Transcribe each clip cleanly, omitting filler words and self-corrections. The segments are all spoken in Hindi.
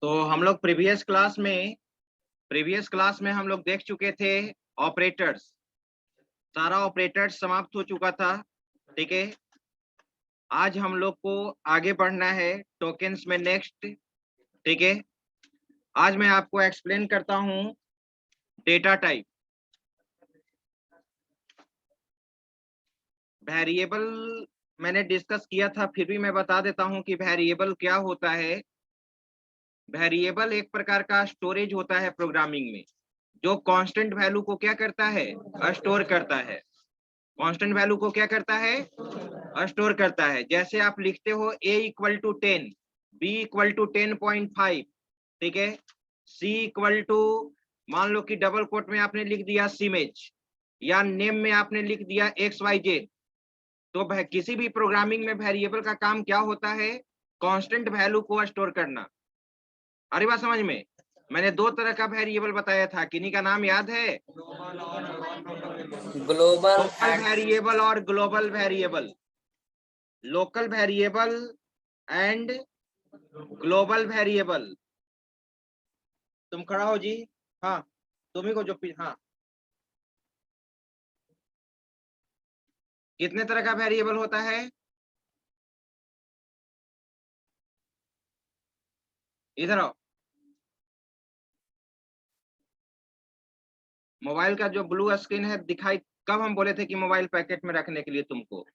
तो हम लोग प्रीवियस क्लास में हम लोग देख चुके थे ऑपरेटर्स। सारा ऑपरेटर्स समाप्त हो चुका था। ठीक है, आज हम लोग को आगे बढ़ना है टोकन्स में नेक्स्ट। ठीक है, आज मैं आपको एक्सप्लेन करता हूं डेटा टाइप। वेरिएबल मैंने डिस्कस किया था, फिर भी मैं बता देता हूं कि वेरिएबल क्या होता है। वेरिएबल एक प्रकार का स्टोरेज होता है प्रोग्रामिंग में, जो कांस्टेंट वैल्यू को क्या करता है, स्टोर करता है। कांस्टेंट वैल्यू को क्या करता है, स्टोर करता है। जैसे आप लिखते हो a equal to 10, b equal to 10.5, ठीक है, c इक्वल टू, मान लो कि डबल कोट में आपने लिख दिया सिमेज, या नेम में आपने लिख दिया XYZ। तो किसी भी प्रोग्रामिंग में वेरिएबल का काम क्या होता है, कांस्टेंट वैल्यू को स्टोर करना। अरे बात समझ में। मैंने दो तरह का वेरिएबल बताया था, किन्हीं का नाम याद है? ग्लोबल वेरिएबल और global variable. Local variable and global variable. तुम खड़ा हो जी। हाँ, तुम्ही को जो हाँ, कितने तरह का वेरिएबल होता है? इधर आओ। मोबाइल का जो ब्लू स्क्रीन है दिखाई, कब हम बोले थे कि मोबाइल पैकेट में रखने के लिए तुमको?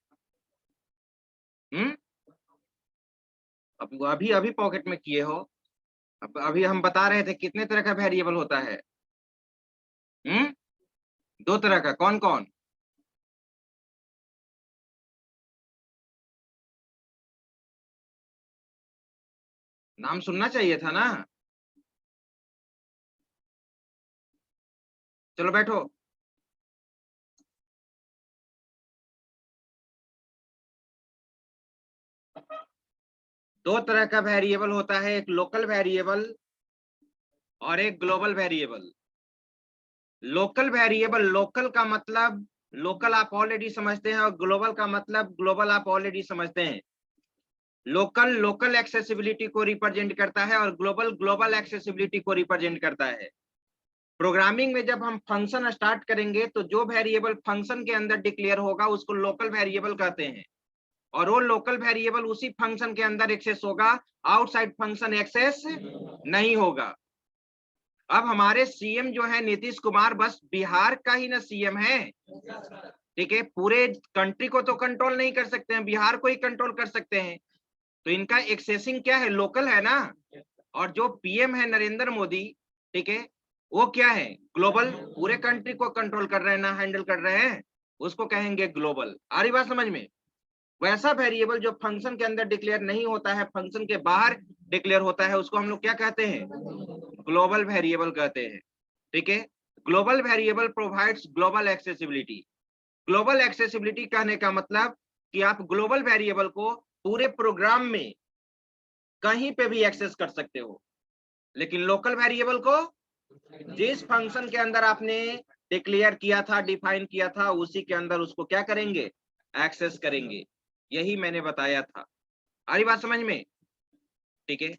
अब अभी अभी पॉकेट में किए हो। अब अभी हम बता रहे थे कितने तरह का वेरिएबल होता है। दो तरह का, कौन कौन? नाम सुनना चाहिए था ना। चलो बैठो। दो तरह का वेरिएबल होता है, एक लोकल वेरिएबल और एक global variable. Local variable, local का मतलब लोकल आप ऑलरेडी समझते हैं, और ग्लोबल का मतलब ग्लोबल आप ऑलरेडी समझते हैं। लोकल लोकल एक्सेसिबिलिटी को रिप्रेजेंट करता है और ग्लोबल ग्लोबल एक्सेसिबिलिटी को रिप्रेजेंट करता है। प्रोग्रामिंग में जब हम फंक्शन स्टार्ट करेंगे तो जो वेरिएबल फंक्शन के अंदर डिक्लेयर होगा उसको लोकल वेरिएबल कहते हैं, और वो लोकल वेरिएबल उसी फंक्शन के अंदर एक्सेस होगा, आउटसाइड फंक्शन एक्सेस नहीं होगा। अब हमारे सीएम जो है नीतीश कुमार, बस बिहार का ही ना सीएम है, ठीक है, पूरे कंट्री को तो कंट्रोल नहीं कर सकते हैं, बिहार को ही कंट्रोल कर सकते हैं। तो इनका एक्सेसिंग क्या है, लोकल है ना। और जो पीएम है नरेंद्र मोदी, ठीक है, वो क्या है, ग्लोबल, पूरे कंट्री को कंट्रोल कर रहे हैं ना, हैंडल कर रहे हैं, उसको कहेंगे ग्लोबल। आ रही बात समझ में। वैसा वेरिएबल जो फंक्शन के अंदर डिक्लेयर नहीं होता है, फंक्शन के बाहर डिक्लेयर होता है, उसको हम लोग क्या कहते हैं, ग्लोबल वेरिएबल कहते हैं। ठीक है, global variable provides global accessibility. Global accessibility कहने का मतलब कि आप ग्लोबल वेरिएबल को पूरे प्रोग्राम में कहीं पे भी एक्सेस कर सकते हो, लेकिन लोकल वेरिएबल को जिस फंक्शन के अंदर आपने डिक्लेयर किया था, डिफाइन किया था, उसी के अंदर उसको क्या करेंगे, एक्सेस करेंगे। यही मैंने बताया था। आ रही बात समझ में। ठीक है,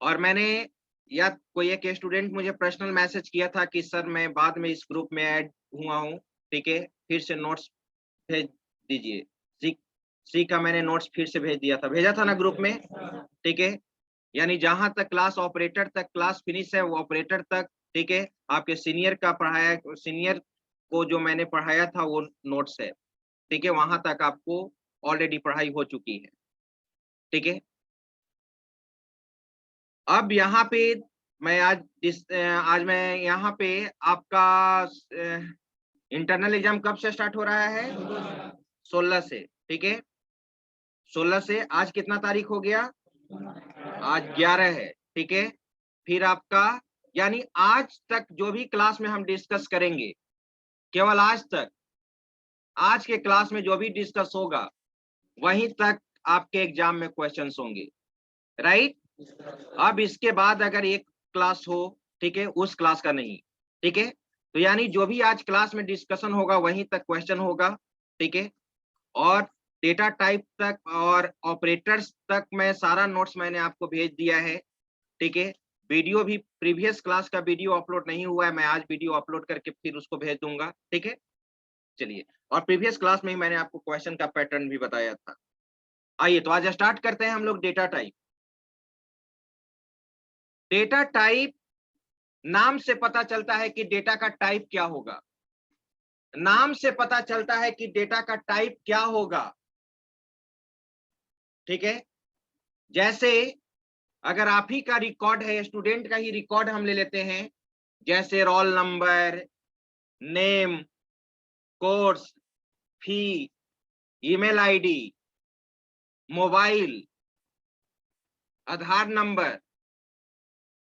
और मैंने, या कोई एक स्टूडेंट मुझे पर्सनल मैसेज किया था कि सर मैं बाद में इस ग्रुप में ऐड हुआ हूँ, ठीक है, फिर से नोट्स भेज दीजिए। सी का मैंने नोट्स फिर से भेज दिया था, भेजा था ना ग्रुप में, ठीक है। यानी जहां तक क्लास ऑपरेटर तक क्लास फिनिश है, वो ऑपरेटर तक, ठीक है, आपके सीनियर का पढ़ाया, सीनियर को जो मैंने पढ़ाया था वो नोट्स है, ठीक है, वहां तक आपको ऑलरेडी पढ़ाई हो चुकी है। ठीक है, अब यहाँ पे मैं आज मैं यहाँ पे आपका इंटरनल एग्जाम कब से स्टार्ट हो रहा है, 16 से, ठीक है, 16 से। आज कितना तारीख हो गया, आज 11 है, ठीक है। फिर आपका, यानी आज तक जो भी क्लास में हम डिस्कस करेंगे, केवल आज तक, आज के क्लास में जो भी डिस्कस होगा वहीं तक आपके एग्जाम में क्वेश्चंस होंगे, राइट। अब इसके बाद अगर एक क्लास हो, ठीक है, उस क्लास का नहीं, ठीक है, तो यानी जो भी आज क्लास में डिस्कशन होगा वहीं तक क्वेश्चन होगा, ठीक है। और डेटा टाइप तक और ऑपरेटर्स तक मैं सारा नोट्स मैंने आपको भेज दिया है, ठीक है। वीडियो भी प्रीवियस क्लास का वीडियो अपलोड नहीं हुआ है, मैं आज वीडियो अपलोड करके फिर उसको भेज दूंगा, ठीक है। चलिए, और प्रीवियस क्लास में ही मैंने आपको क्वेश्चन का पैटर्न भी बताया था। आइए तो आज स्टार्ट करते हैं हम लोग डेटा टाइप। डेटा टाइप, नाम से पता चलता है कि डेटा का टाइप क्या होगा। नाम से पता चलता है कि डेटा का टाइप क्या होगा, ठीक है। जैसे अगर आप ही का रिकॉर्ड है, स्टूडेंट का ही रिकॉर्ड हम ले लेते हैं, जैसे रोल नंबर, नेम, कोर्स, फी, ईमेल आईडी, मोबाइल, आधार नंबर,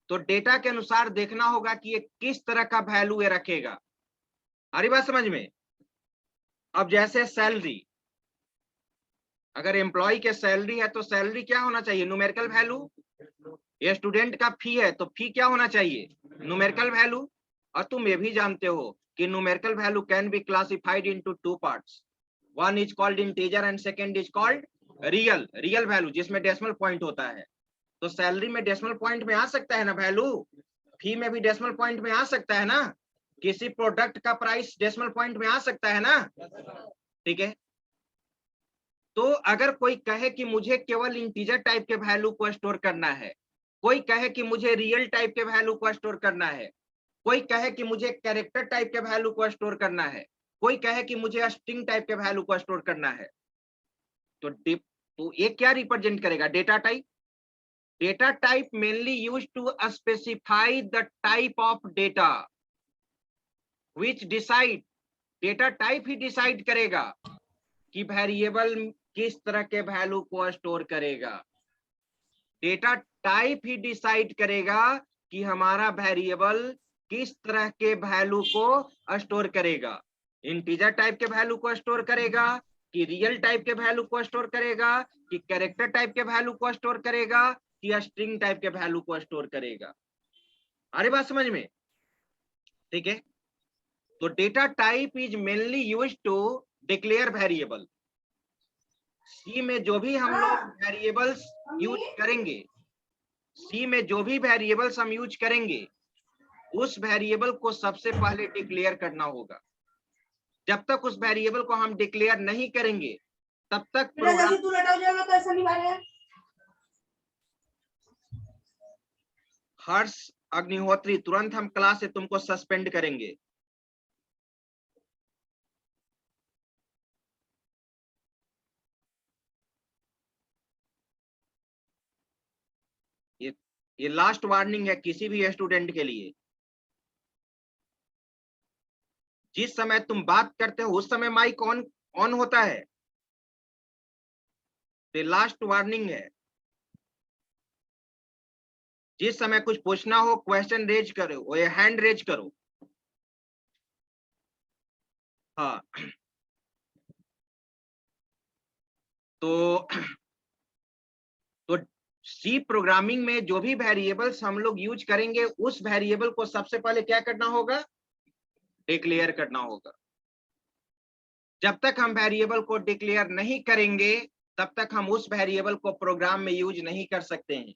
तो डेटा के अनुसार देखना होगा कि ये किस तरह का वैल्यू ये रखेगा। आ रही बात समझ में? अब जैसे सैलरी, अगर एम्प्लॉय के सैलरी है तो सैलरी क्या होना चाहिए? Numerical value. ये स्टूडेंट का फी है तो फी क्या होना चाहिए? Numerical value. और तुम ये भी जानते हो कि numerical value can be classified into two parts, one is called integer and second is called real. Real value जिसमें डेसिमल पॉइंट होता है, तो सैलरी में डेसिमल पॉइंट में आ सकता है ना वैल्यू, फी में भी डेसिमल पॉइंट में आ सकता है ना, किसी प्रोडक्ट का प्राइस डेसिमल पॉइंट में आ सकता है ना, ठीक है। तो अगर कोई कहे कि मुझे केवल इंटीजर टाइप के वैल्यू को स्टोर करना है, कोई कहे कि मुझे रियल टाइप के वैल्यू को स्टोर करना है, कोई कहे कि मुझे कैरेक्टर टाइप के वैल्यू को स्टोर करना है, कोई कहे कि मुझे स्ट्रिंग टाइप के वैल्यू को स्टोर करना है, तो ये क्या रिप्रेजेंट करेगा? Data type. Data type mainly used to specify the type of data which decide, data type he decide करेगा कि वेरिएबल किस तरह के वैल्यू को स्टोर करेगा। डेटा टाइप ही डिसाइड करेगा कि हमारा वेरिएबल किस तरह के वैल्यू को स्टोर करेगा। इंटीजर टाइप के वैल्यू को स्टोर करेगा कि रियल टाइप के वैल्यू को स्टोर करेगा कि कैरेक्टर टाइप के वैल्यू को स्टोर करेगा कि स्ट्रिंग टाइप के वैल्यू को स्टोर करेगा। अरे बात समझ में? ठीक है। तो data type is mainly used to declare variable. C में जो भी हम लोग वेरिएबल्स यूज करेंगे, सी में जो भी वेरिएबल्स हम यूज करेंगे, उस वेरिएबल को सबसे पहले डिक्लेयर करना होगा। जब तक उस वेरिएबल को हम डिक्लेयर नहीं करेंगे तब तक प्रोग्राम। हर्ष अग्निहोत्री, तुरंत हम क्लास से तुमको सस्पेंड करेंगे। ये लास्ट वार्निंग है किसी भी स्टूडेंट के लिए। जिस समय तुम बात करते हो उस समय माइक ऑन होता है। ये लास्ट वार्निंग है। जिस समय कुछ पूछना हो, क्वेश्चन रेज करो, ये हैंड रेज करो। हाँ, तो सी प्रोग्रामिंग में जो भी वेरिएबल्स हम लोग यूज करेंगे, उस वेरिएबल को सबसे पहले क्या करना होगा? डिक्लेयर करना होगा। जब तक हम वेरिएबल को डिक्लेयर नहीं करेंगे तब तक हम उस वेरिएबल को प्रोग्राम में यूज नहीं कर सकते हैं।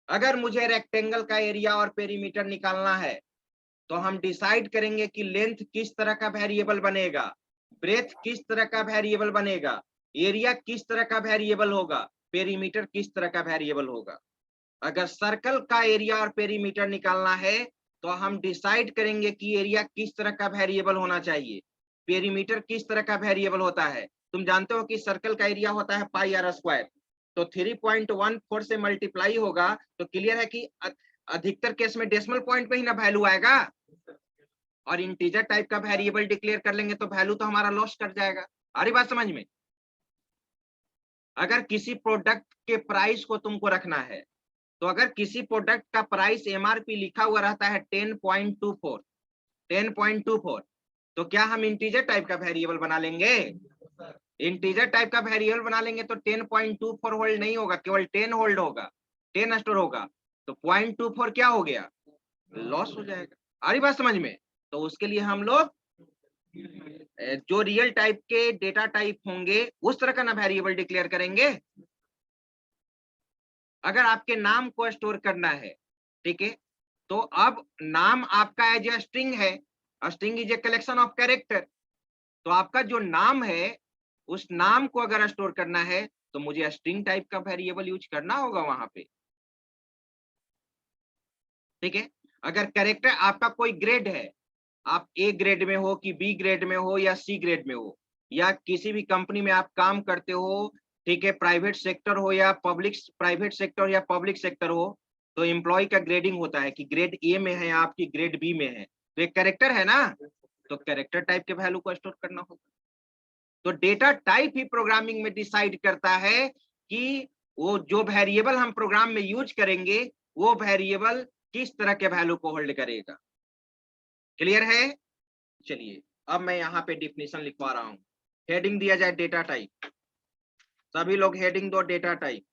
अगर मुझे रेक्टेंगल का एरिया और पेरीमीटर निकालना है तो हम डिसाइड करेंगे कि लेंथ किस तरह का वेरिएबल बनेगा, ब्रेथ किस तरह का वेरिएबल बनेगा, एरिया किस तरह का वेरिएबल होगा, पेरीमीटर किस तरह का वेरिएबल होगा। अगर सर्कल का एरिया और पेरीमीटर निकालना है तो हम डिसाइड करेंगे कि एरिया किस तरह का वेरिएबल होना चाहिए, पेरीमीटर किस तरह का वेरिएबल होता है। तुम जानते हो कि सर्कल का एरिया होता है पाई आर स्क्वायर, तो 3.14 से मल्टीप्लाई होगा, तो क्लियर है कि अधिकतर केस में डेसिमल पॉइंट पे ही ना वैल्यू आएगा। और इंटीजर टाइप का वेरिएबल डिक्लेयर कर लेंगे तो वैल्यू तो हमारा लॉस कर जाएगा। आ रही बात समझ में? अगर किसी प्रोडक्ट के प्राइस को तुमको रखना है, तो अगर किसी प्रोडक्ट का प्राइस एमआरपी लिखा हुआ रहता है 10.24, तो क्या हम इंटीजर टाइप का वेरिएबल बना लेंगे? इंटीजर टाइप का वेरिएबल बना लेंगे तो 10.24 होल्ड नहीं होगा, केवल 10 होल्ड होगा, 10 स्टोर होगा, तो 0.24 क्या हो गया? लॉस हो जाएगा। आ रही बात समझ में? तो उसके लिए हम लोग जो रियल टाइप के डेटा टाइप होंगे उस तरह का ना वेरिएबल डिक्लेयर करेंगे। अगर आपके नाम को स्टोर करना है, ठीक है, तो अब नाम आपका एज ए स्ट्रिंग है, string is a collection of character, तो आपका जो नाम है उस नाम को अगर स्टोर करना है तो मुझे स्ट्रिंग टाइप का वेरिएबल यूज करना होगा वहां पे, ठीक है। अगर कैरेक्टर आपका कोई ग्रेड है, आप ए ग्रेड में हो कि बी ग्रेड में हो या सी ग्रेड में हो, या किसी भी कंपनी में आप काम करते हो, ठीक है, प्राइवेट सेक्टर हो या पब्लिक, प्राइवेट सेक्टर या पब्लिक सेक्टर हो, तो एम्प्लॉय का ग्रेडिंग होता है कि ग्रेड ए में है आपकी ग्रेड बी में है, तो एक कैरेक्टर है ना, तो कैरेक्टर टाइप के वैल्यू को स्टोर करना होगा। तो डेटा टाइप ही प्रोग्रामिंग में डिसाइड करता है कि वो जो वेरिएबल हम प्रोग्राम में यूज करेंगे वो वेरिएबल किस तरह के वैल्यू को होल्ड करेगा। क्लियर है? चलिए अब मैं यहाँ पे डिफिनेशन लिखवा रहा हूँ। हेडिंग दिया जाए डेटा टाइप, सभी लोग हेडिंग दो डेटा टाइप।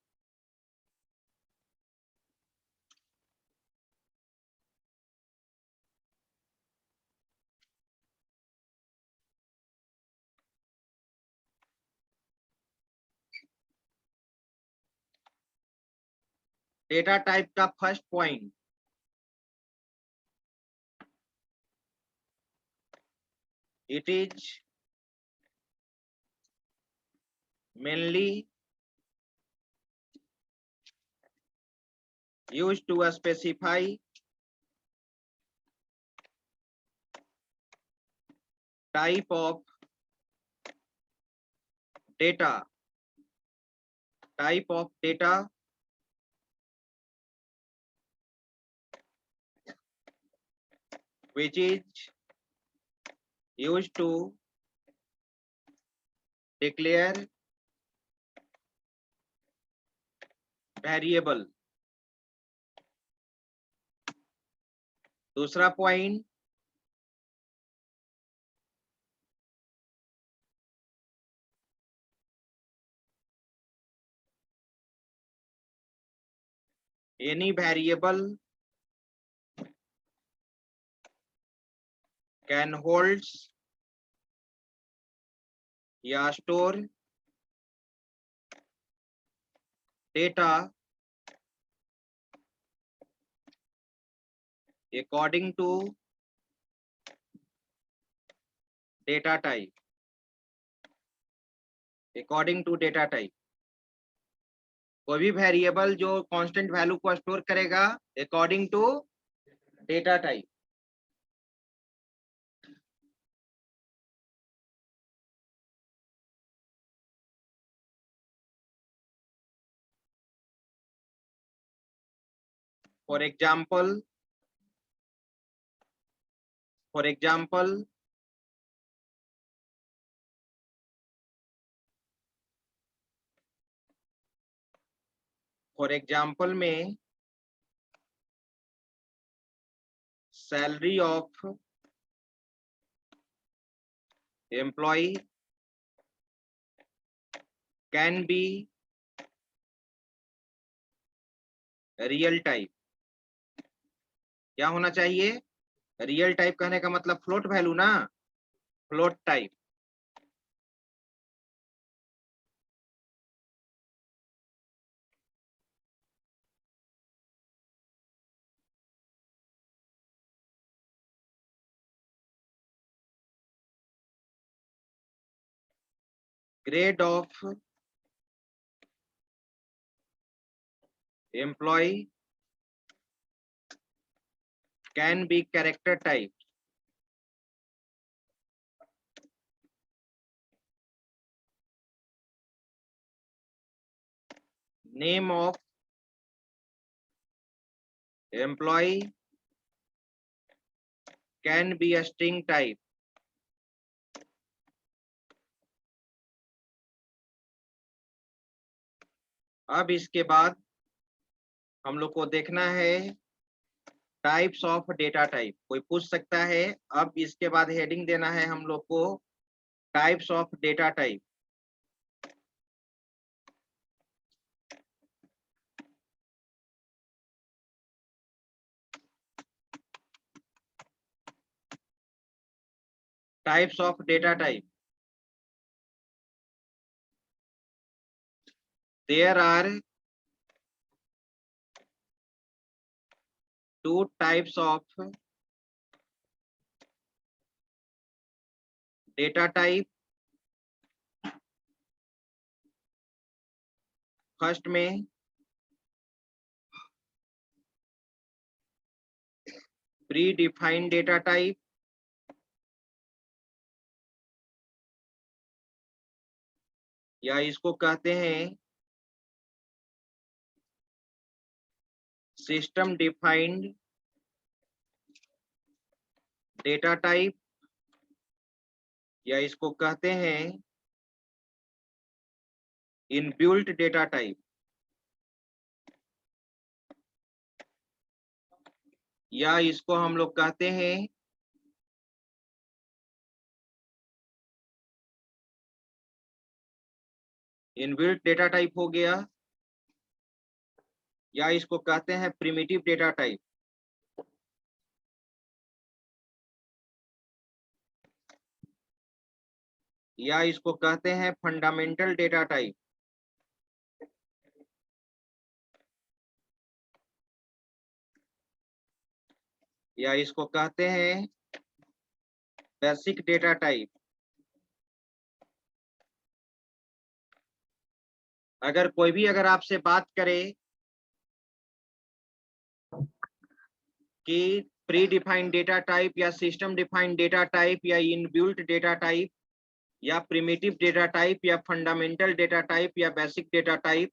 डेटा टाइप का first point, it is mainly used to specify type of data, type of data which is used to declare variable। दूसरा point, any variable can holds या store data according to data type, according to data type। कोई भी वेरिएबल जो कांस्टेंट वैल्यू को स्टोर करेगा according to data type. For example, for example for example में salary of employ can be real type. क्या होना चाहिए? रियल टाइप कहने का मतलब फ्लोट वैल्यू ना, float type. Grade of employ can be character type. Name of employ can be a string type. अब इसके बाद हम लोग को देखना है टाइप्स ऑफ डेटा टाइप। कोई पूछ सकता है, अब इसके बाद हेडिंग देना है हम लोग को types of data type. types of data type. There are two types of data type. First में प्री डिफाइंड डेटा टाइप, या इसको कहते हैं सिस्टम डिफाइंड डेटा टाइप, या इसको कहते हैं इनबिल्ट डेटा टाइप, या इसको हम लोग कहते हैं इनबिल्ट डेटा टाइप हो गया, या इसको कहते हैं प्रिमिटिव डेटा टाइप। या इसको कहते हैं फंडामेंटल डेटा टाइप। या इसको कहते हैं बेसिक डेटा टाइप। अगर कोई भी अगर आपसे बात करे कि प्री डिफाइंड डेटा टाइप या सिस्टम डिफाइंड डेटा टाइप या इनबिल्ट डेटा टाइप या प्रिमिटिव डेटा टाइप या फंडामेंटल डेटा टाइप या बेसिक डेटा टाइप,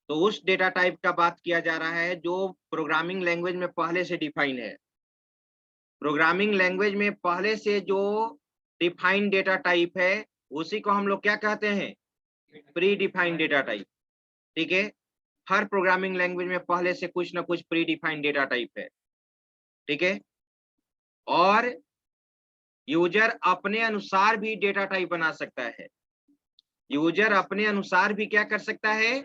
तो उस डेटा टाइप का बात किया जा रहा है जो प्रोग्रामिंग लैंग्वेज में पहले से डिफाइन है। प्रोग्रामिंग लैंग्वेज में पहले से जो डिफाइंड डेटा टाइप है उसी को हम लोग क्या कहते हैं, प्री डिफाइंड डेटा टाइप। ठीक है, हर प्रोग्रामिंग लैंग्वेज में पहले से कुछ ना कुछ प्री डिफाइंड डेटा टाइप है। ठीक है, और यूजर अपने अनुसार भी डेटा टाइप बना सकता है। यूजर अपने अनुसार भी क्या कर सकता है,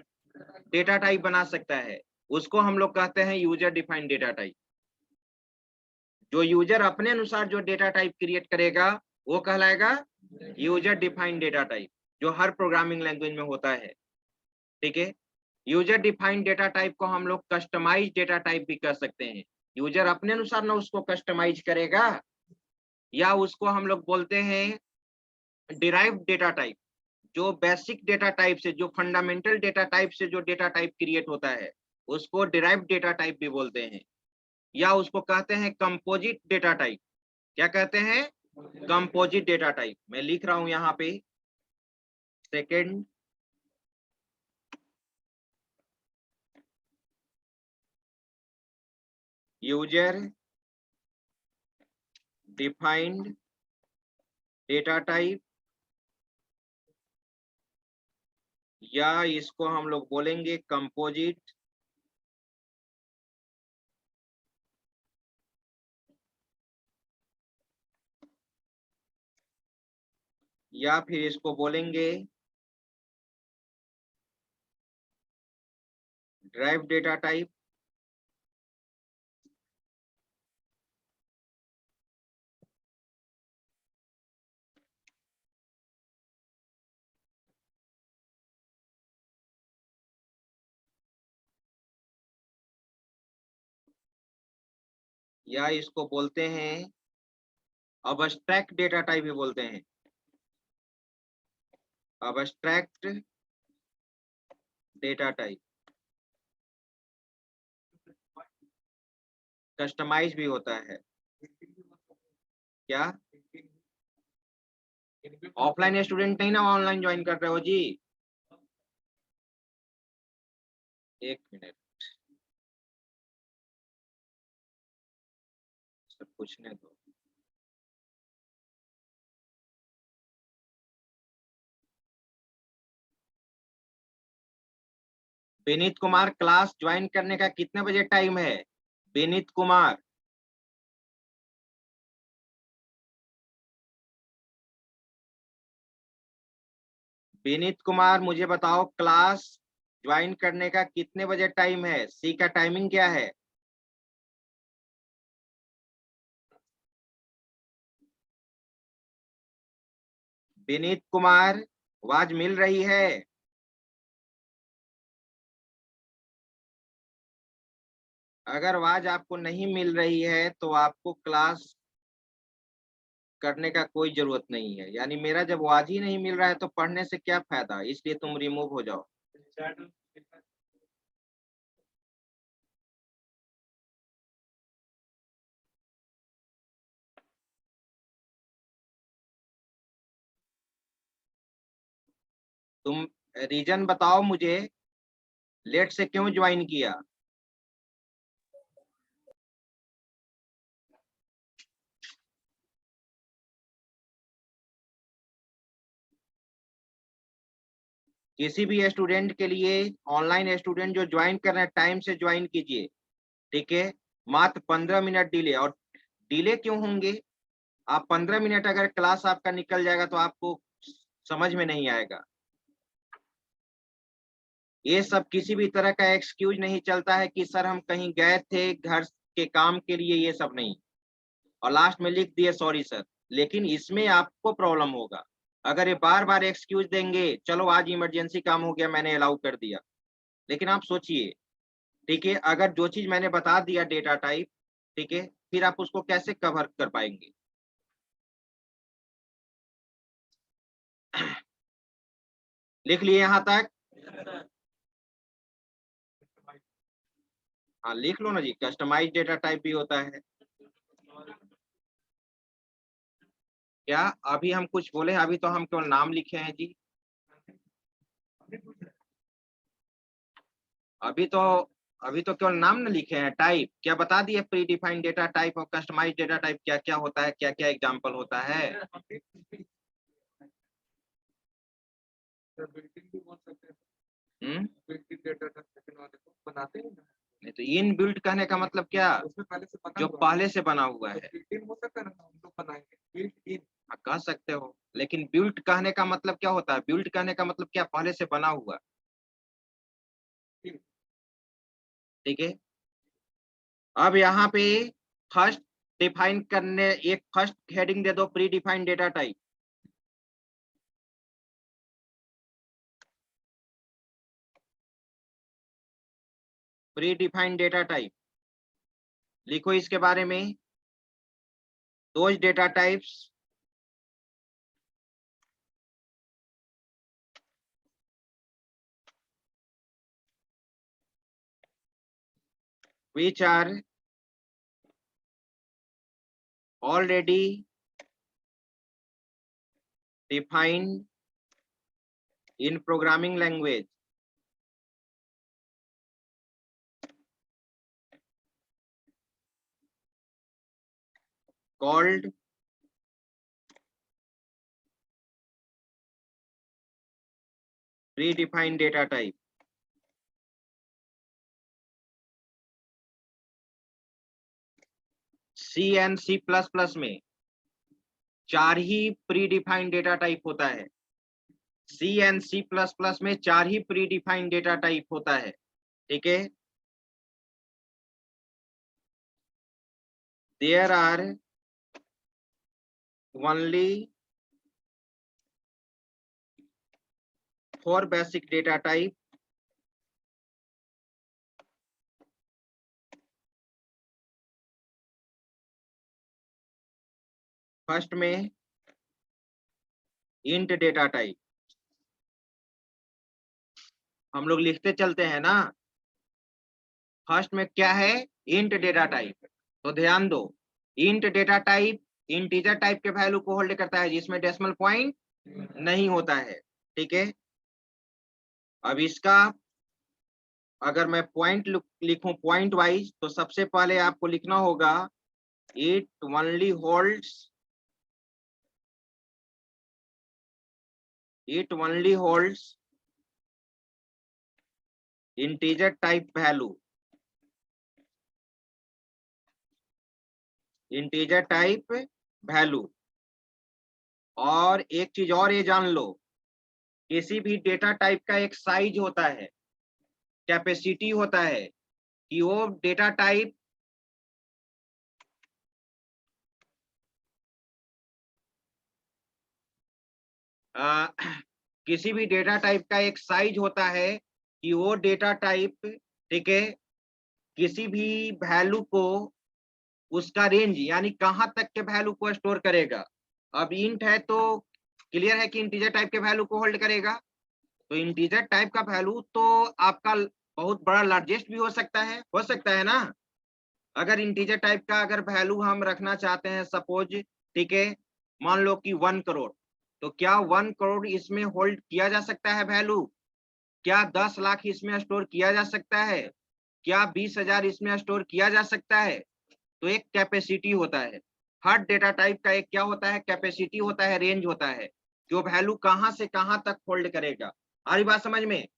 डेटा टाइप बना सकता है। उसको हम लोग कहते हैं यूजर डिफाइंड डेटा टाइप। जो यूजर अपने अनुसार जो डेटा टाइप क्रिएट करेगा वो कहलाएगा यूजर डिफाइंड डेटा टाइप, जो हर प्रोग्रामिंग लैंग्वेज में होता है। ठीक है, यूजर डिफाइंड डेटा टाइप को हम लोग कस्टमाइज डेटा टाइप भी कह सकते हैं। यूजर अपने अनुसार ना उसको कस्टमाइज करेगा, या उसको हम लोग बोलते हैं डिराइव्ड डेटा टाइप। जो बेसिक डेटा टाइप से, जो फंडामेंटल डेटा टाइप से जो डेटा टाइप क्रिएट होता है उसको डिराइव्ड डेटा टाइप भी बोलते हैं, या उसको कहते हैं कंपोजिट डेटा टाइप। क्या कहते हैं, कंपोजिट डेटा टाइप। मैं लिख रहा हूं यहाँ पे, second, user defined data type, या इसको हम लोग बोलेंगे कंपोजिट या फिर इसको बोलेंगे ड्राइव डेटा टाइप। या इसको बोलते हैं अबस्ट्रैक्ट डेटा टाइप भी बोलते हैं, अबस्ट्रैक्ट डेटा टाइप। कस्टमाइज भी होता है। क्या ऑफलाइन स्टूडेंट नहीं ना ऑनलाइन ज्वाइन कर रहे हो जी? एक मिनट, सब पूछने दो। विनीत कुमार, क्लास ज्वाइन करने का कितने बजे टाइम है? विनीत कुमार, विनीत कुमार मुझे बताओ क्लास ज्वाइन करने का कितने बजे टाइम है? सी का टाइमिंग क्या है? विनीत कुमार, आवाज मिल रही है? अगर आवाज आपको नहीं मिल रही है तो आपको क्लास करने का कोई जरूरत नहीं है। यानी मेरा जब आवाज ही नहीं मिल रहा है तो पढ़ने से क्या फायदा, इसलिए तुम रिमूव हो जाओ। तुम रीजन बताओ मुझे, लेट से क्यों ज्वाइन किया? किसी भी स्टूडेंट के लिए, ऑनलाइन स्टूडेंट जो ज्वाइन कर रहे हैं, टाइम से ज्वाइन कीजिए, ठीक है? मात्र 15 मिनट डिले। और डिले क्यों होंगे? आप 15 मिनट अगर क्लास आपका निकल जाएगा तो आपको समझ में नहीं आएगा। ये सब किसी भी तरह का एक्सक्यूज नहीं चलता है कि सर हम कहीं गए थे घर के काम के लिए, ये सब नहीं। और लास्ट में लिख दिए सॉरी सर, लेकिन इसमें आपको प्रॉब्लम होगा। अगर ये बार बार एक्सक्यूज देंगे, चलो आज इमरजेंसी काम हो गया मैंने अलाउ कर दिया, लेकिन आप सोचिए, ठीक है, अगर जो चीज मैंने बता दिया डेटा टाइप, ठीक है, फिर आप उसको कैसे कवर कर पाएंगे? लिख लिए यहां तक? हाँ लिख लो ना जी, कस्टमाइज डेटा टाइप भी होता है। क्या अभी हम कुछ बोले? अभी तो हम केवल नाम लिखे हैं जी। अभी तो अभी तो केवल नाम न लिखे हैं। टाइप क्या बता दिए? प्री डिफाइंड डेटा टाइप और कस्टमाइज डेटा टाइप क्या क्या होता है, क्या क्या एग्जाम्पल होता है? बनाते हैं ना? नहीं तो इन बिल्ट कहने का मतलब क्या? उसमें पहले से बना जो पहले से बना हुआ है। हो सकता है ना, हम लोग बनाएंगे बिल्ट इन। हाँ कह सकते हो, लेकिन बिल्ट कहने का मतलब क्या होता है? बिल्ट कहने का मतलब क्या? पहले से बना हुआ, ठीक है? अब यहाँ पे फर्स्ट डिफाइन करने, एक फर्स्ट हेडिंग दे दो, pre defined data type. Pre defined data type लिखो इसके बारे में। Those data types which are already defined in programming language called predefined data type। C and C plus plus में 4 ही प्री डिफाइंड डेटा टाइप होता है। C and C plus plus में 4 ही प्री डिफाइंड डेटा टाइप होता है, ठीक है? There are only 4 basic data type. First में इंट डेटा टाइप, हम लोग लिखते चलते हैं ना। फर्स्ट में क्या है? Int data type. तो ध्यान दो, int data type integer type के वैल्यू को होल्ड करता है जिसमें डेसिमल पॉइंट नहीं होता है, ठीक है? अब इसका अगर मैं पॉइंट लिखूं पॉइंट वाइज, तो सबसे पहले आपको लिखना होगा it only holds, it only holds integer type value, integer type value. और एक चीज और ये जान लो, किसी भी डेटा टाइप का एक साइज होता है, कैपेसिटी होता है, कि वो डेटा टाइप किसी भी डेटा टाइप का एक साइज होता है कि वो डेटा टाइप, ठीक है, किसी भी वैल्यू को उसका रेंज यानी कहाँ तक के वैल्यू को स्टोर करेगा। अब इंट है तो क्लियर है कि इंटीजर टाइप के वैल्यू को होल्ड करेगा। तो इंटीजर टाइप का वैल्यू तो आपका बहुत बड़ा लार्जेस्ट भी हो सकता है ना। अगर इंटीजर टाइप का अगर वैल्यू हम रखना चाहते हैं सपोज, ठीक है, मान लो कि 1 करोड़, तो क्या 1 करोड़ इसमें होल्ड किया जा सकता है वैल्यू? क्या 10 लाख इसमें स्टोर किया जा सकता है? क्या 20,000 इसमें स्टोर किया जा सकता है? तो एक कैपेसिटी होता है। हर डेटा टाइप का एक क्या होता है? कैपेसिटी होता है, रेंज होता है, जो वैल्यू कहां से कहां तक होल्ड करेगा। आ रही बात समझ में?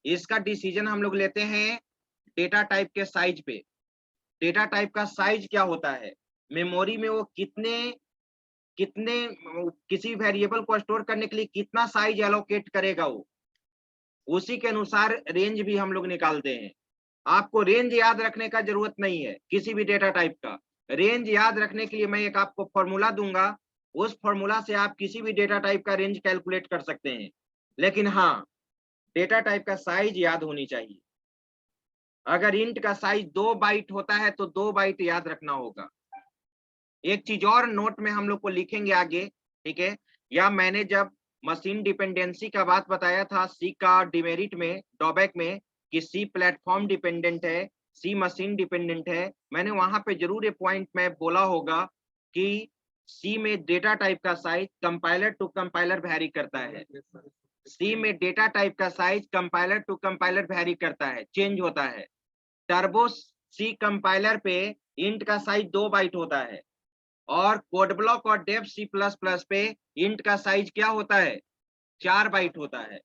इसका डिसीजन हम लोग लेते हैं डेटा टाइप के साइज पे। डेटा टाइप का साइज क्या होता है? मेमोरी में वो कितने कितने किसी वेरिएबल को स्टोर करने के लिए कितना साइज एलोकेट करेगा, वो उसी के अनुसार रेंज भी हम लोग निकालते हैं। आपको रेंज याद रखने का जरूरत नहीं है किसी भी डेटा टाइप का। रेंज याद रखने के लिए मैं एक आपको फॉर्मूला दूंगा, उस फॉर्मूला से आप किसी भी डेटा टाइप का रेंज कैलकुलेट कर सकते हैं। लेकिन हाँ, डेटा टाइप का साइज याद होनी चाहिए। अगर इंट का साइज 2 बाइट होता है तो 2 बाइट याद रखना होगा। एक चीज और नोट में हम लोग को लिखेंगे आगे, ठीक है, या मैंने जब मशीन डिपेंडेंसी का बात बताया था सी का डिमेरिट में, ड्रॉबैक में, कि सी प्लेटफॉर्म डिपेंडेंट है, सी मशीन डिपेंडेंट है, मैंने वहां पे जरूर ये पॉइंट में बोला होगा कि सी में डेटा टाइप का size compiler to compiler vary करता है। सी में डेटा टाइप का size compiler to compiler vary करता है, चेंज होता है। टर्बो सी कंपाइलर पे इंट का साइज 2 बाइट होता है, और कोड ब्लॉक और डेव सी प्लस प्लस पे इंट का साइज क्या होता है? 4 बाइट होता है।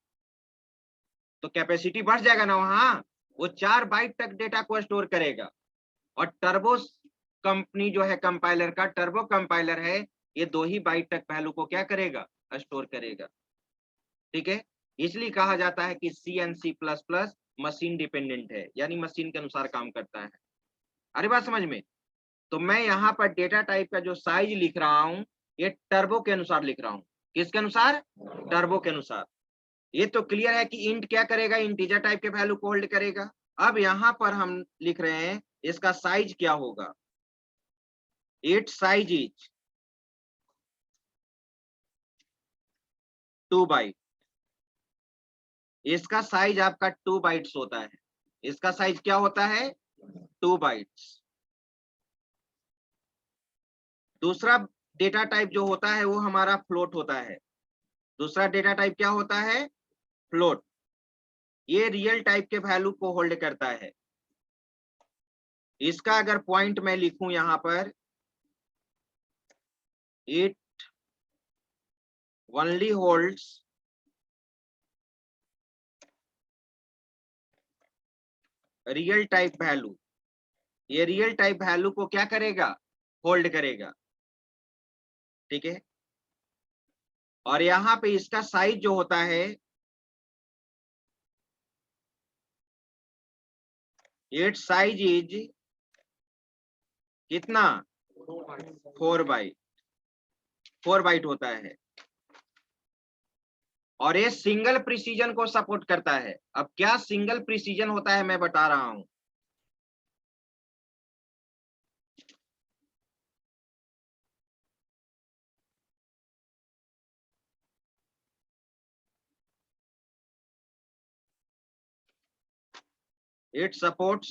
तो कैपेसिटी बढ़ जाएगा ना वहां, वो 4 बाइट तक डेटा को स्टोर करेगा। और टर्बो कंपनी जो है कंपाइलर का, टर्बो कंपाइलर है, ये 2 ही बाइट तक वैल्यू को क्या करेगा? स्टोर करेगा। ठीक है, इसलिए कहा जाता है कि C and C plus plus machine dependent है, यानी मशीन के अनुसार काम करता है। अरे बात समझ में? तो मैं यहाँ पर डेटा टाइप का जो साइज लिख रहा हूँ, ये टर्बो के अनुसार लिख रहा हूँ। किसके अनुसार? टर्बो के अनुसार। ये तो क्लियर है कि इंट क्या करेगा? इंटीजर टाइप के वैल्यू को होल्ड करेगा। अब यहाँ पर हम लिख रहे हैं इसका साइज क्या होगा? It size is 2 byte. इसका साइज आपका 2 बाइट्स होता है। इसका साइज क्या होता है? 2 बाइट्स। दूसरा डेटा टाइप जो होता है वो हमारा फ्लोट होता है। दूसरा डेटा टाइप क्या होता है? फ्लोट। ये रियल टाइप के वैल्यू को होल्ड करता है। इसका अगर पॉइंट मैं लिखूं यहां पर, it only holds real type value. ये रियल टाइप वैल्यू को क्या करेगा? होल्ड करेगा। ठीक है, और यहाँ पे इसका साइज जो होता है, इट साइज इज कितना? 4 बाइट होता है। और ये सिंगल प्रिसीजन को सपोर्ट करता है। अब क्या सिंगल प्रिसीजन होता है मैं बता रहा हूं। It supports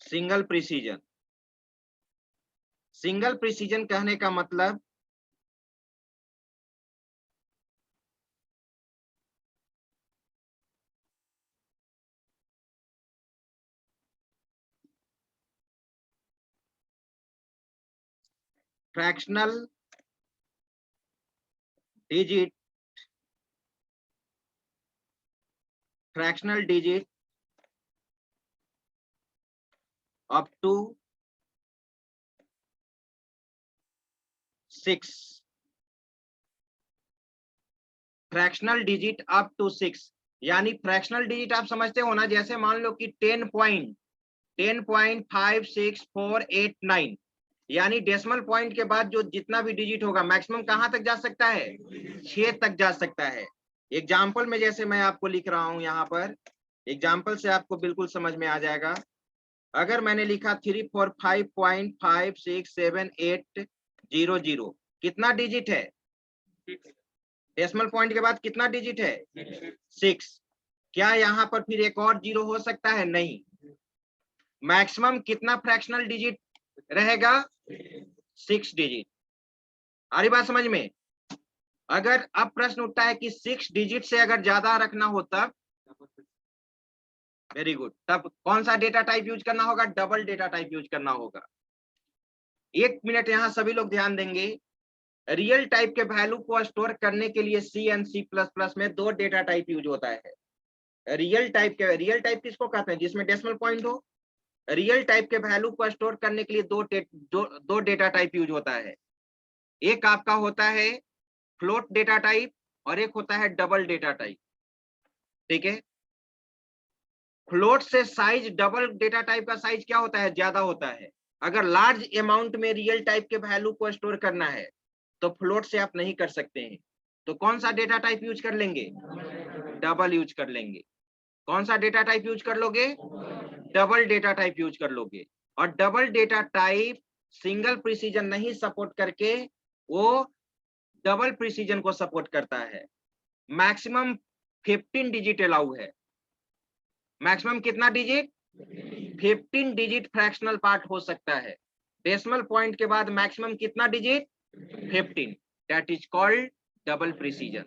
single precision. Single precision कहने का मतलब fractional digit, fractional digit up to 6। Fractional digit up to 6, यानी फ्रैक्शनल डिजिट आप समझते हो ना, जैसे मान लो कि 10.5648 9, यानी डेसिमल पॉइंट के बाद जो जितना भी डिजिट होगा मैक्सिमम कहां तक जा सकता है, 6 तक जा सकता है। एग्जाम्पल में जैसे मैं आपको लिख रहा हूं यहाँ पर, एग्जाम्पल से आपको बिल्कुल समझ में आ जाएगा। अगर मैंने लिखा 345.567800, कितना डिजिट है, डेसिमल पॉइंट के बाद कितना डिजिट है, 6। क्या यहाँ पर फिर एक और जीरो हो सकता है, नहीं। मैक्सिमम कितना फ्रैक्शनल डिजिट रहेगा, 6 डिजिट। आ रही बात समझ में। अगर अब प्रश्न उठता है कि 6 डिजिट से अगर ज्यादा रखना हो तब, वेरी गुड, तब कौन सा डेटा टाइप यूज करना होगा, डबल डेटा टाइप यूज करना होगा। 1 मिनट यहां सभी लोग ध्यान देंगे। रियल टाइप के वैल्यू को स्टोर करने के लिए सी एंड सी प्लस प्लस में 2 डेटा टाइप यूज होता है। रियल टाइप किसको कहते हैं, जिसमें डेसिमल पॉइंट हो। रियल टाइप के वैल्यू को स्टोर करने के लिए दो डेटा टाइप यूज होता है। एक आपका होता है फ्लोट डेटा टाइप और एक होता है डबल डेटा टाइप। ठीक है, फ्लोट से साइज, डबल डेटा टाइप का साइज क्या होता है, ज्यादा होता है। अगर लार्ज अमाउंट में रियल टाइप के वैल्यू को स्टोर करना है तो फ्लोट से आप नहीं कर सकते हैं। तो कौन सा डेटा टाइप यूज कर लेंगे, डबल यूज कर लेंगे। कौन सा डेटा टाइप यूज कर लोगे, डबल डेटा टाइप यूज कर लोगे। और double data type single precision नहीं सपोर्ट करके वो डबल प्रिसीजन को सपोर्ट करता है। मैक्सिमम 15 डिजिट अलाउ है। मैक्सिमम कितना डिजिट, 15 डिजिट फ्रैक्शनल पार्ट हो सकता है। डेसिमल पॉइंट के बाद मैक्सिमम कितना digit, 15, that is called double precision.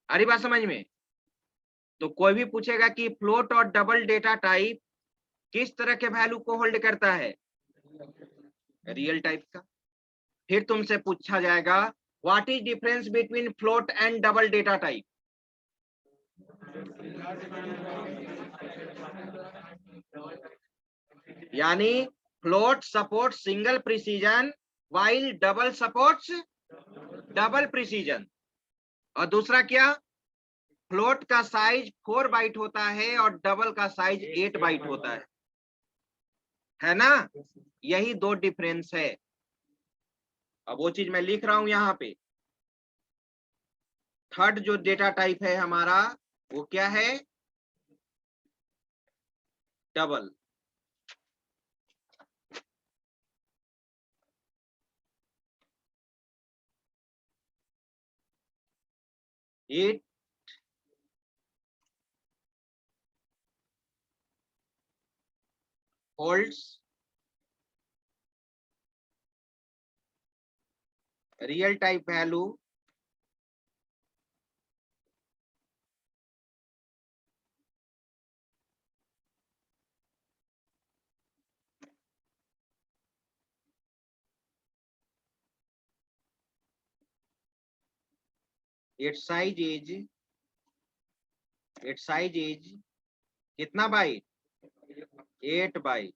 आ रही बात समझ में। तो कोई भी पूछेगा कि फ्लोट और डबल डेटा टाइप किस तरह के वैल्यू को होल्ड करता है, रियल टाइप का। फिर तुमसे पूछा जाएगा what is difference between float and double data type. यानी float support single precision while double supports double precision. और दूसरा क्या, फ्लोट का साइज 4 बाइट होता है और डबल का साइज 8 बाइट होता है ना। यही 2 डिफरेंस है। अब वो चीज मैं लिख रहा हूं यहाँ पे। थर्ड जो डेटा टाइप है हमारा वो क्या है, double. It holds real type value its size is कितना byte, 8 byte.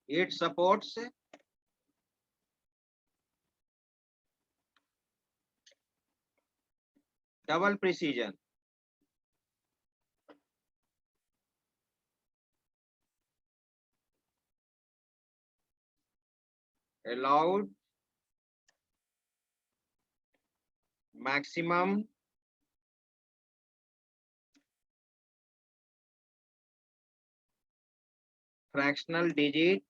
It supports double precision. allowed maximum fractional digit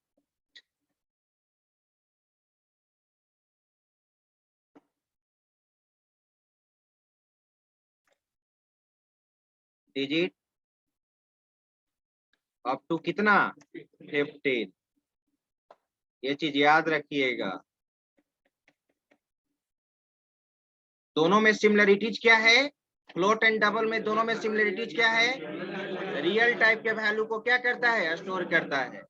up to कितना, 15। ये चीज याद रखिएगा। दोनों में सिमिलरिटीज क्या है, फ्लोट एंड डबल में दोनों में सिमिलरिटीज क्या है, रियल टाइप के वैल्यू को क्या करता है, स्टोर करता है।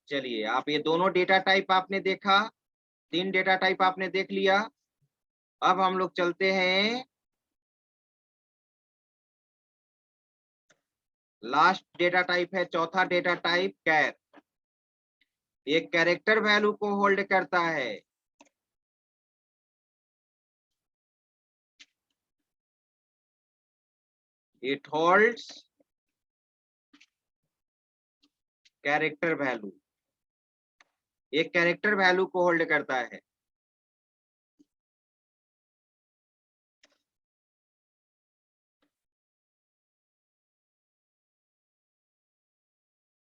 चलिए, आप ये दोनों डेटा टाइप आपने देखा, 3 डेटा टाइप आपने देख लिया। अब हम लोग चलते हैं लास्ट डेटा टाइप है, चौथा डेटा टाइप कैर। ये कैरेक्टर वैल्यू को होल्ड करता है। इट होल्ड्स कैरेक्टर वैल्यू, एक कैरेक्टर वैल्यू को होल्ड करता है।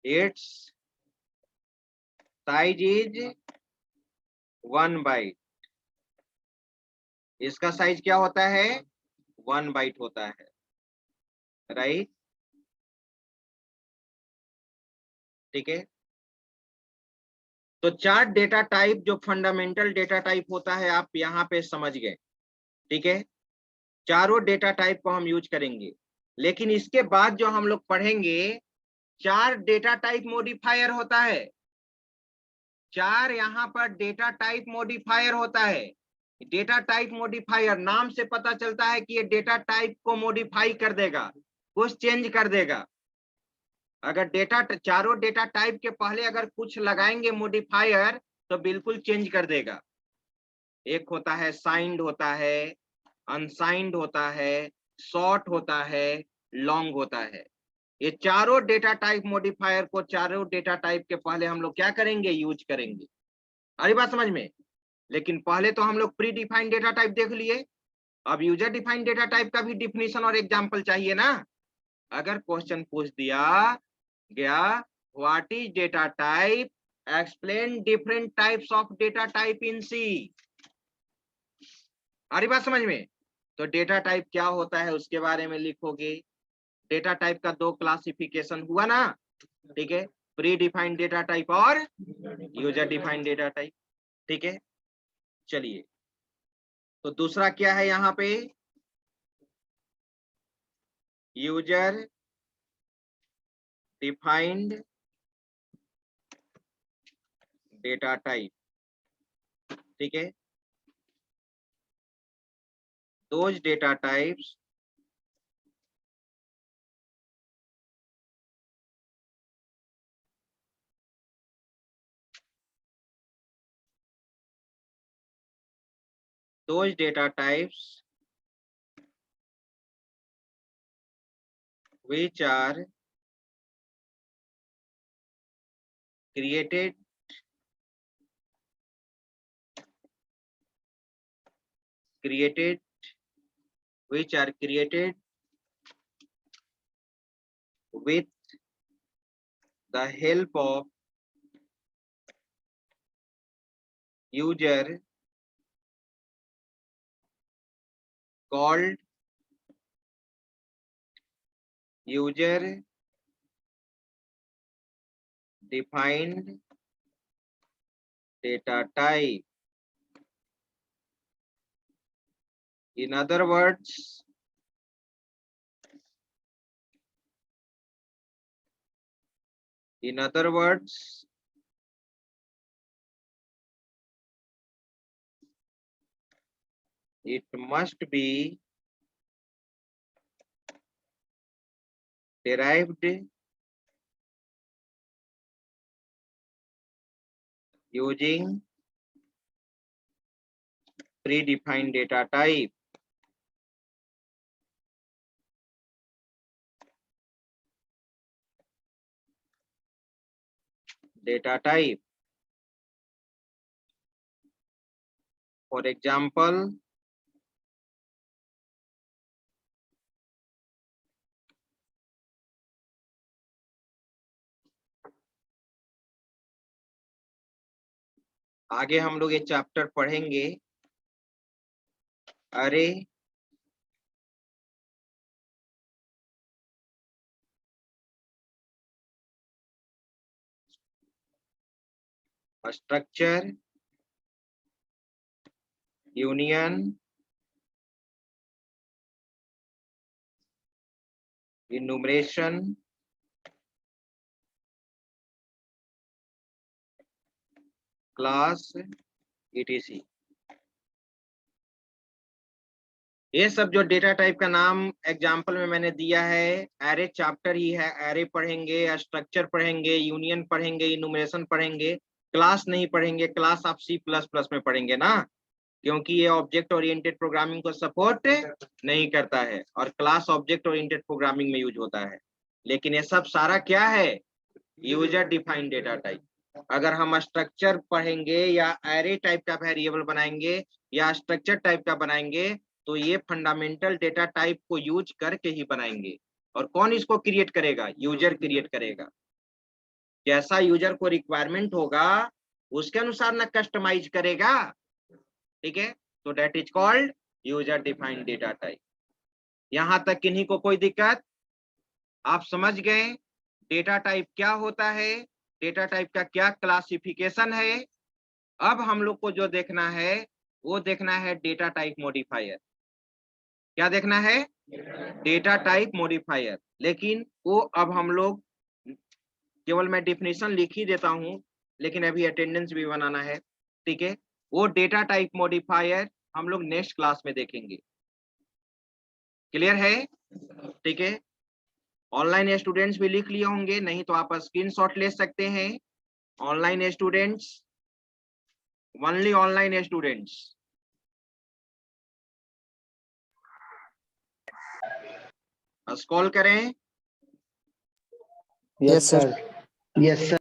Its size is 1 byte. इसका साइज क्या होता है? 1 बाइट होता है, राइट? ठीक है, तो 4 डेटा टाइप जो फंडामेंटल डेटा टाइप होता है आप यहाँ पे समझ गए। ठीक है, चारों डेटा टाइप को हम यूज करेंगे, लेकिन इसके बाद जो हम लोग पढ़ेंगे 4 डेटा टाइप मॉडिफायर होता है। 4 यहाँ पर डेटा टाइप मॉडिफायर होता है। डेटा टाइप मॉडिफायर नाम से पता चलता है कि ये डेटा टाइप को मॉडिफाई कर देगा, कुछ चेंज कर देगा। अगर चारों डेटा टाइप के पहले अगर कुछ लगाएंगे मॉडिफायर तो बिल्कुल चेंज कर देगा। एक होता है साइंड होता है, अनसाइंड होता है, शॉर्ट होता है, लॉन्ग होता है। ये चारों डेटा टाइप मॉडिफायर को चारों डेटा टाइप के पहले हम लोग क्या करेंगे? यूज करेंगे। अरे बात समझ में? लेकिन पहले तो हम लोग प्री डिफाइंड डेटा टाइप देख लिए, अब यूजर डिफाइंड डेटा टाइप का भी डिफिनीशन और एग्जांपल चाहिए ना। अगर क्वेश्चन पूछ दिया गया what is data type, explain different types of data type in C. अरे बात समझ में? तो डेटा टाइप क्या होता है उसके बारे में लिखोगे। डेटा टाइप का 2 क्लासिफिकेशन हुआ ना, ठीक है, प्री डिफाइंड डेटा टाइप और यूजर डिफाइंड डेटा टाइप। ठीक है, चलिए, तो दूसरा क्या है यहाँ पे? User defined data type. ठीक है, those data types which are created which are created with the help of user called user defined data type. In other words, it must be derived using predefined data type. For example, आगे हम लोग ये चैप्टर पढ़ेंगे अरे structure, union, enumeration, class, etc। ये सब जो डेटा टाइप का नाम एग्जाम्पल में मैंने दिया है, एरे चैप्टर ही है। एरे पढ़ेंगे, स्ट्रक्चर पढ़ेंगे, यूनियन पढ़ेंगे, इनुमरेशन पढ़ेंगे, क्लास नहीं पढ़ेंगे, क्लास आप C++ में पढ़ेंगे ना, क्योंकि ये ऑब्जेक्ट ओरिएंटेड प्रोग्रामिंग को सपोर्ट नहीं करता है और क्लास ऑब्जेक्ट ओरिएंटेड प्रोग्रामिंग में यूज होता है। लेकिन ये सब सारा क्या है, यूजर डिफाइंड डेटा टाइप। अगर हम स्ट्रक्चर पढ़ेंगे या एरे टाइप का वेरिएबल बनाएंगे या स्ट्रक्चर टाइप का बनाएंगे तो ये फंडामेंटल डेटा टाइप को यूज करके ही बनाएंगे। और कौन इसको क्रिएट करेगा, यूजर क्रिएट करेगा। जैसा यूजर को रिक्वायरमेंट होगा उसके अनुसार ना कस्टमाइज करेगा, ठीक है। तो that is called user defined data type. यहां तक किन्हीं को कोई दिक्कत, आप समझ गए डेटा टाइप क्या होता है, डेटा टाइप का क्या क्लासिफिकेशन है। अब हम लोग को जो देखना है वो देखना है डेटा टाइप मॉडिफायर। क्या देखना है, डेटा टाइप मॉडिफायर। लेकिन वो अब हम लोग केवल मैं डिफिनेशन लिख ही देता हूं, लेकिन अभी अटेंडेंस भी बनाना है, ठीक है। वो डेटा टाइप मॉडिफायर हम लोग नेक्स्ट क्लास में देखेंगे। क्लियर है, ठीक है। ऑनलाइन स्टूडेंट्स भी लिख लिए होंगे, नहीं तो आप स्क्रीनशॉट ले सकते हैं। Online students, only online students, call करें। Yes sir. Yes sir.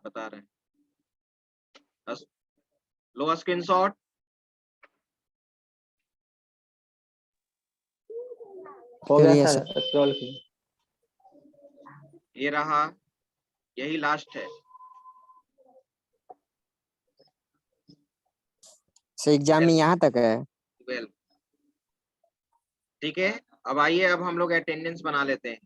बता रहे हैं, लो स्क्रीनशॉट। हो गया चलिए सर, सर। स्क्रॉल कीजिए। ये रहा, यही लास्ट है। सर एग्जाम में यहाँ तक है। 12, ठीक है। अब आइए, अब हम लोग अटेंडेंस बना लेते हैं।